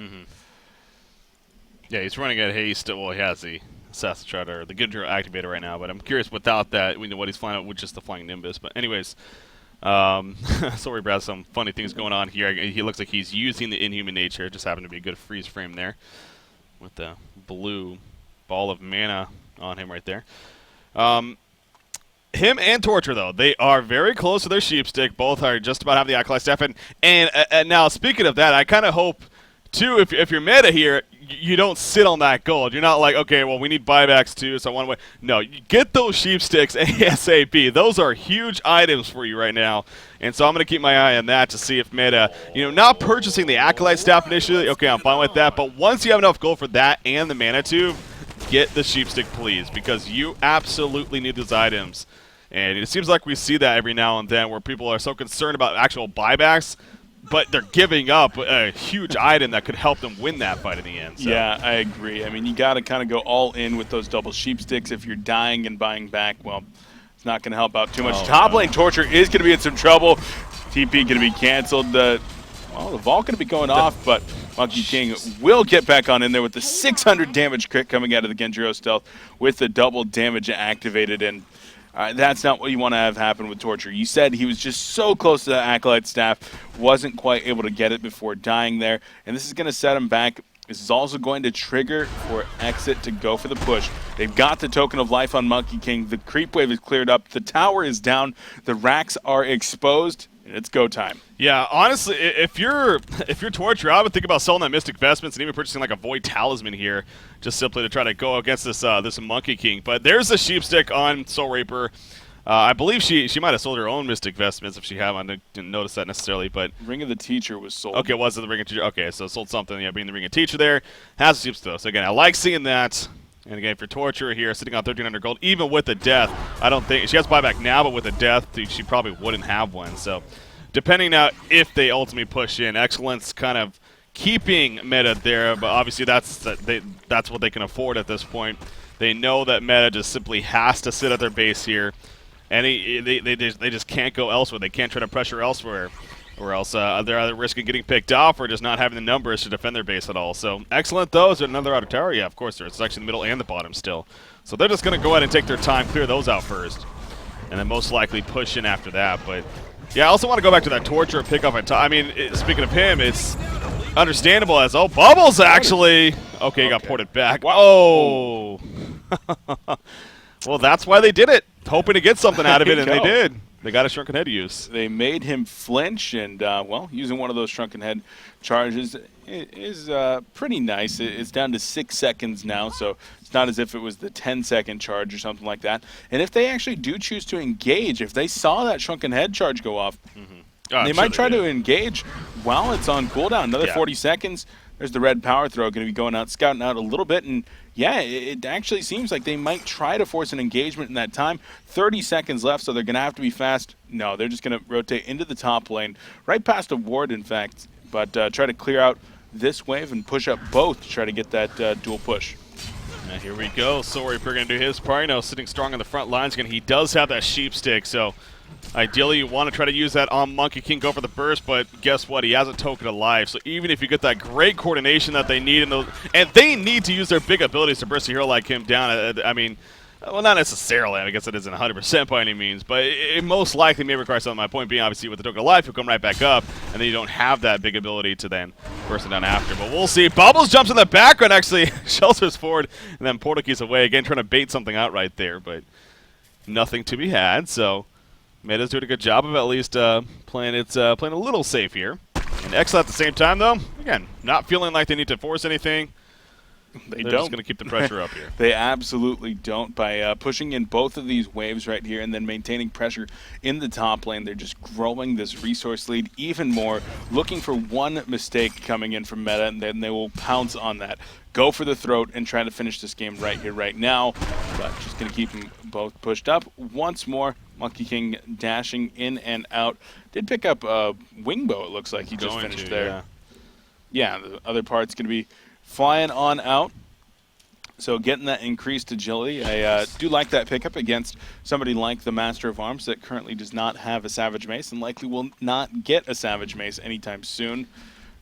Yeah, he's running at haste. Well, he has the Assassin's Shroud or the Genjuro activator right now, but I'm curious without that, we know what he's flying out with just the flying Nimbus. But anyways, sorry, Brad, some funny things going on here. He looks like he's using the Inhuman Nature. It just happened to be a good freeze frame there with the blue ball of mana on him right there. Him and Torture, though, they are very close to their sheepstick. Both are just about having the Acolyte Staff. And now, speaking of that, I kind of hope, too, if you're meta here, you don't sit on that gold. You're not like, okay, well, we need buybacks, too, so I want to wait. No, you get those sheepsticks ASAP. Those are huge items for you right now. And so I'm going to keep my eye on that to see if meta, not purchasing the Acolyte Staff initially, okay, I'm fine with that. But once you have enough gold for that and the Mana Tube, get the sheepstick, please, because you absolutely need those items. And it seems like we see that every now and then where people are so concerned about actual buybacks, but they're giving up a huge item that could help them win that fight in the end. So. Yeah, I agree. I mean, you got to kind of go all in with those double sheepsticks. If you're dying and buying back, well, it's not going to help out too much. Top lane Torture is going to be in some trouble. TP going to be canceled. The vault going to be going off, but Monkey King will get back on in there with the 600 damage crit coming out of the Genjuro stealth with the double damage activated. And that's not what you want to have happen with Torture. You said he was just so close to the Acolyte Staff, wasn't quite able to get it before dying there, and this is going to set him back. This is also going to trigger for xCet to go for the push. They've got the Token of Life on Monkey King. The creep wave is cleared up. The tower is down. The racks are exposed. And it's go time. Yeah, honestly, if you're Torture, I would think about selling that Mystic Vestments and even purchasing like a Void Talisman here, just simply to try to go against this this Monkey King. But there's a Sheepstick on Soul Reaper. I believe she might have sold her own Mystic Vestments if she haven't. I didn't notice that necessarily, but Ring of the Teacher was sold. Okay, was it the Ring of Teacher? Okay, so sold something. Yeah, being the Ring of Teacher there has a Sheepstick. So again, I like seeing that. And again, for Torture here, sitting on 1,300 gold, even with a death, I don't think she has buyback now, but with a death, she probably wouldn't have one. So, depending on if they ultimately push in, Excellence kind of keeping meta there, but obviously that's what they can afford at this point. They know that meta just simply has to sit at their base here, and they just can't go elsewhere. They can't try to pressure elsewhere. or else they're either risking getting picked off or just not having the numbers to defend their base at all. So excellent, though. Is there another outer tower? Yeah, of course there is. It's actually in the middle and the bottom still. So they're just going to go ahead and take their time, clear those out first, and then most likely push in after that. But yeah, I also want to go back to that Torture pick off at top. I mean, speaking of him, it's understandable as, oh, Bubbles actually. Okay, he got ported back. Wow. Oh. Well, that's why they did it, hoping to get something out of it, and they did. They got a shrunken head use. They made him flinch, and, well, using one of those shrunken head charges is pretty nice. It's down to 6 seconds now, so it's not as if it was the 10-second charge or something like that. And if they actually do choose to engage, if they saw that shrunken head charge go off, they might try to engage while it's on cooldown. Another 40 seconds. There's the red power throw going to be going out, scouting out a little bit, and yeah, it actually seems like they might try to force an engagement in that time. 30 seconds left, so they're going to have to be fast. No, they're just going to rotate into the top lane, right past a ward, in fact, but try to clear out this wave and push up both to try to get that dual push. Now here we go. Soul Reaper going to do his part. You know, sitting strong on the front lines. Again, he does have that sheep stick, so ideally, you want to try to use that on Monkey King, go for the burst, but guess what? He has a token of life, so even if you get that great coordination that they need, and they need to use their big abilities to burst a hero like him down. I mean, well, not necessarily. I guess it isn't 100% by any means, but it most likely may require something. My point being, obviously, with the token of life, you'll come right back up, and then you don't have that big ability to then burst it down after. But we'll see. Bubbles jumps in the background, actually, shelters forward, and then Portal Keys away. Again, trying to bait something out right there, but nothing to be had, so Meta's doing a good job of at least playing a little safe here. And xCet at the same time, though, again, not feeling like they need to force anything. They're just going to keep the pressure up here. They absolutely don't. By pushing in both of these waves right here and then maintaining pressure in the top lane, they're just growing this resource lead even more, looking for one mistake coming in from Meta, and then they will pounce on that. Go for the throat and try to finish this game right here, right now. But just going to keep them both pushed up once more. Monkey King dashing in and out. Did pick up a wingbow, it looks like he just finished there. Yeah, the other part's going to be flying on out. So getting that increased agility. I do like that pickup against somebody like the Master of Arms that currently does not have a Savage Mace and likely will not get a Savage Mace anytime soon.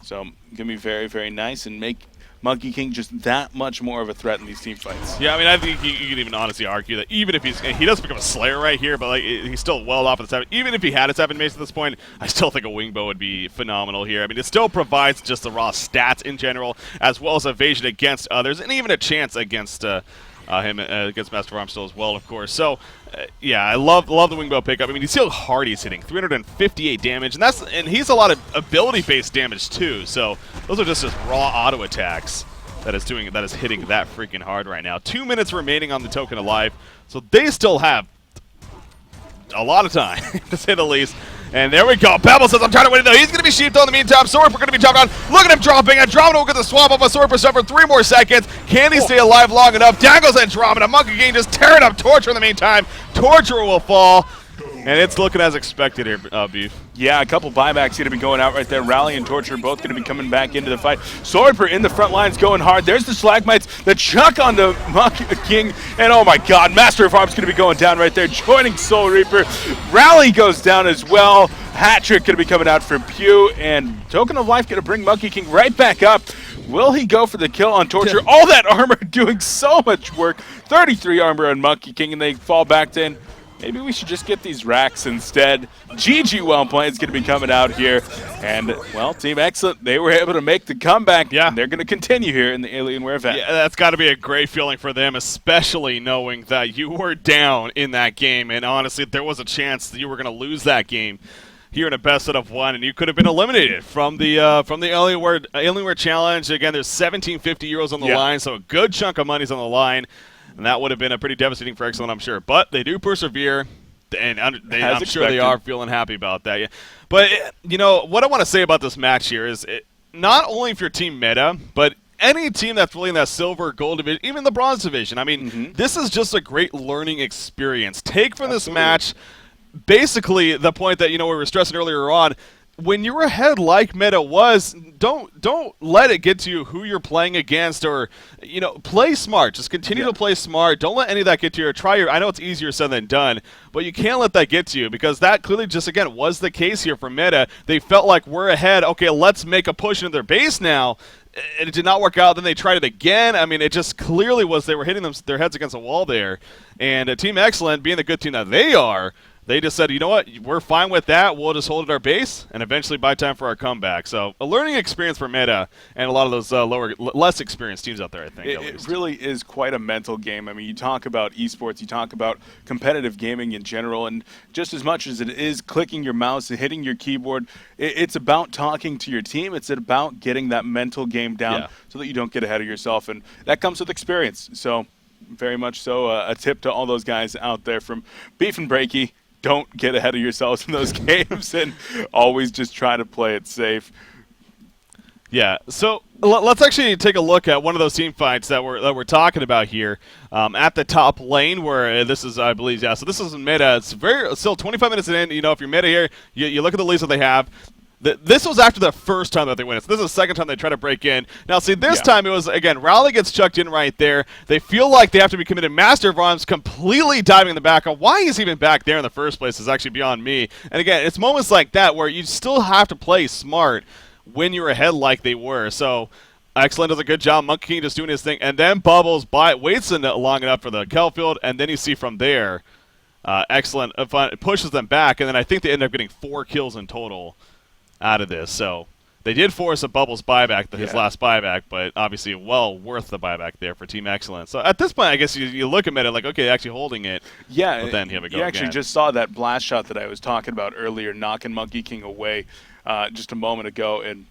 So going to be very, very nice and make Monkey King just that much more of a threat in these team fights. Yeah, I mean, I think you can even honestly argue that even if he does become a Slayer right here, but like he's still well off of the 7. Even if he had a 7 mace at this point, I still think a Wingbow would be phenomenal here. I mean, it still provides just the raw stats in general, as well as evasion against others, and even a chance against him against Master of Arms still as well, of course. So, yeah, I love the Wingbow pickup. I mean, you see how hard he's hitting, 358 damage, and he's a lot of ability-based damage too. So those are just his raw auto attacks that is hitting that freaking hard right now. 2 minutes remaining on the token of life, so they still have a lot of time, to say the least. And there we go. Pebble says, I'm trying to win it, though. He's going to be sheeped in the meantime. Sword, we're going to be dropped on. Look at him dropping. Andromeda will get the swap off a Sword for 3 more seconds. Can he stay alive long enough? Down goes Andromeda. Monkey King just tearing up Torture in the meantime. Torture will fall. And it's looking as expected here, Beef. Yeah, a couple buybacks going to be going out right there. Rally and Torture both going to be coming back into the fight. Soul Reaper in the front lines going hard. There's the Slagmites, the chuck on the Monkey King, and oh my god, Master of Arms going to be going down right there, joining Soul Reaper. Rally goes down as well. Hat Trick going to be coming out for Pew, and Token of Life going to bring Monkey King right back up. Will he go for the kill on Torture? All that armor doing so much work. 33 armor on Monkey King, and they fall back in. Maybe we should just get these racks instead. GG Well Played is going to be coming out here. And, well, Team xCet, they were able to make the comeback. Yeah. And they're going to continue here in the Alienware event. Yeah, that's got to be a great feeling for them, especially knowing that you were down in that game. And honestly, there was a chance that you were going to lose that game here in a best out of 1, and you could have been eliminated from the Alienware challenge. Again, there's 1750 euros on the line, so a good chunk of money's on the line. And that would have been a pretty devastating for xCet, I'm sure. But they do persevere, and I'm sure they are feeling happy about that. Yeah. But, you know, what I want to say about this match here is not only for your team Meta, but any team that's really in that silver, gold division, even the bronze division. I mean, this is just a great learning experience. Take from this match basically the point that, you know, we were stressing earlier on, when you're ahead like Meta was, don't let it get to you who you're playing against, or play smart. Just continue to play smart. Don't let any of that get to you. Or try your. I know it's easier said than done, but you can't let that get to you, because that clearly just again was the case here for Meta. They felt like we're ahead. Okay, let's make a push into their base now. And it did not work out. Then they tried it again. I mean, it just clearly was they were hitting their heads against a wall there. And Team Excellent, being the good team that they are, they just said, you know what, we're fine with that. We'll just hold at our base and eventually buy time for our comeback. So a learning experience for Meta and a lot of those less experienced teams out there, I think. It really is quite a mental game. I mean, you talk about esports, you talk about competitive gaming in general, and just as much as it is clicking your mouse and hitting your keyboard, it's about talking to your team. It's about getting that mental game down so that you don't get ahead of yourself, and that comes with experience. So very much so a tip to all those guys out there from Beef and Breaky. Don't get ahead of yourselves in those games, and always just try to play it safe. Yeah, so let's actually take a look at one of those team fights that we're talking about here at the top lane, where this is, I believe, so this is Meta. It's still 25 minutes in. If you're Meta here, you look at the leads that they have. This was after the first time that they win it. So this is the second time they try to break in. Now, see, this time it was, again, Rally gets chucked in right there. They feel like they have to be committed. Master of Arms completely diving in the back. Why he's even back there in the first place is actually beyond me. And, again, it's moments like that where you still have to play smart when you're ahead like they were. So Excellent does a good job. Monkey King just doing his thing. And then Bubbles waits long enough for the kill field, and then you see from there, Excellent pushes them back, and then I think they end up getting 4 kills in total out of this. So they did force a Bubbles buyback, his last buyback, but obviously well worth the buyback there for Team Excellent. So at this point, I guess you look at it like, okay, actually holding it. Yeah, but then here we go. You actually just saw that blast shot that I was talking about earlier, knocking Monkey King away just a moment ago, and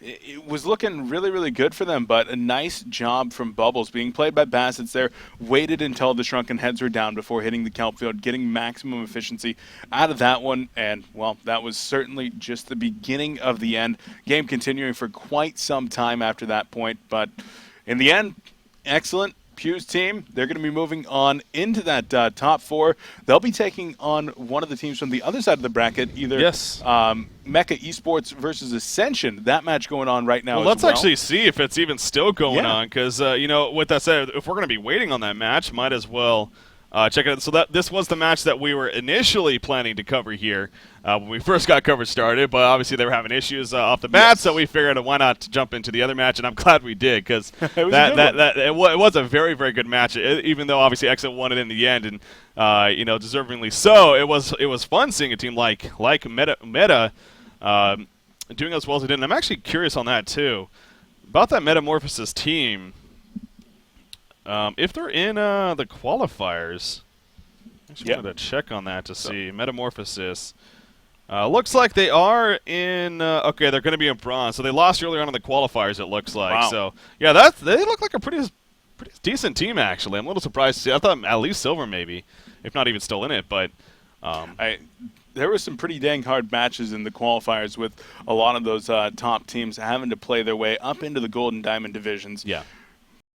it was looking really, really good for them, but a nice job from Bubbles being played by Bassett's there, waited until the Shrunken Heads were down before hitting the kelp field, getting maximum efficiency out of that one, and, well, that was certainly just the beginning of the end. Game continuing for quite some time after that point, but in the end, Excellent. Pew's team, they're going to be moving on into that top 4. They'll be taking on one of the teams from the other side of the bracket, either Mecha Esports versus Ascension. That match going on right now. Well, let's actually see if it's even still going on, because with that said, if we're going to be waiting on that match, might as well check it out. So this was the match that we were initially planning to cover here when we first got coverage started, but obviously they were having issues off the bat, so we figured why not jump into the other match, and I'm glad we did, because it was a very, very good match, even though obviously Exit won it in the end, and deservingly so. It was fun seeing a team like Meta doing as well as they did, and I'm actually curious on that too, about that Metamorphosis team. If they're in the qualifiers, I actually wanted to check on that to see. Metamorphosis. Looks like they are in. Okay, they're going to be in bronze. So they lost earlier on in the qualifiers, it looks like. Wow. So, yeah, they look like a pretty decent team, actually. I'm a little surprised to see. I thought at least silver, maybe, if not even still in it. But there were some pretty dang hard matches in the qualifiers with a lot of those top teams having to play their way up into the gold and diamond divisions. Yeah.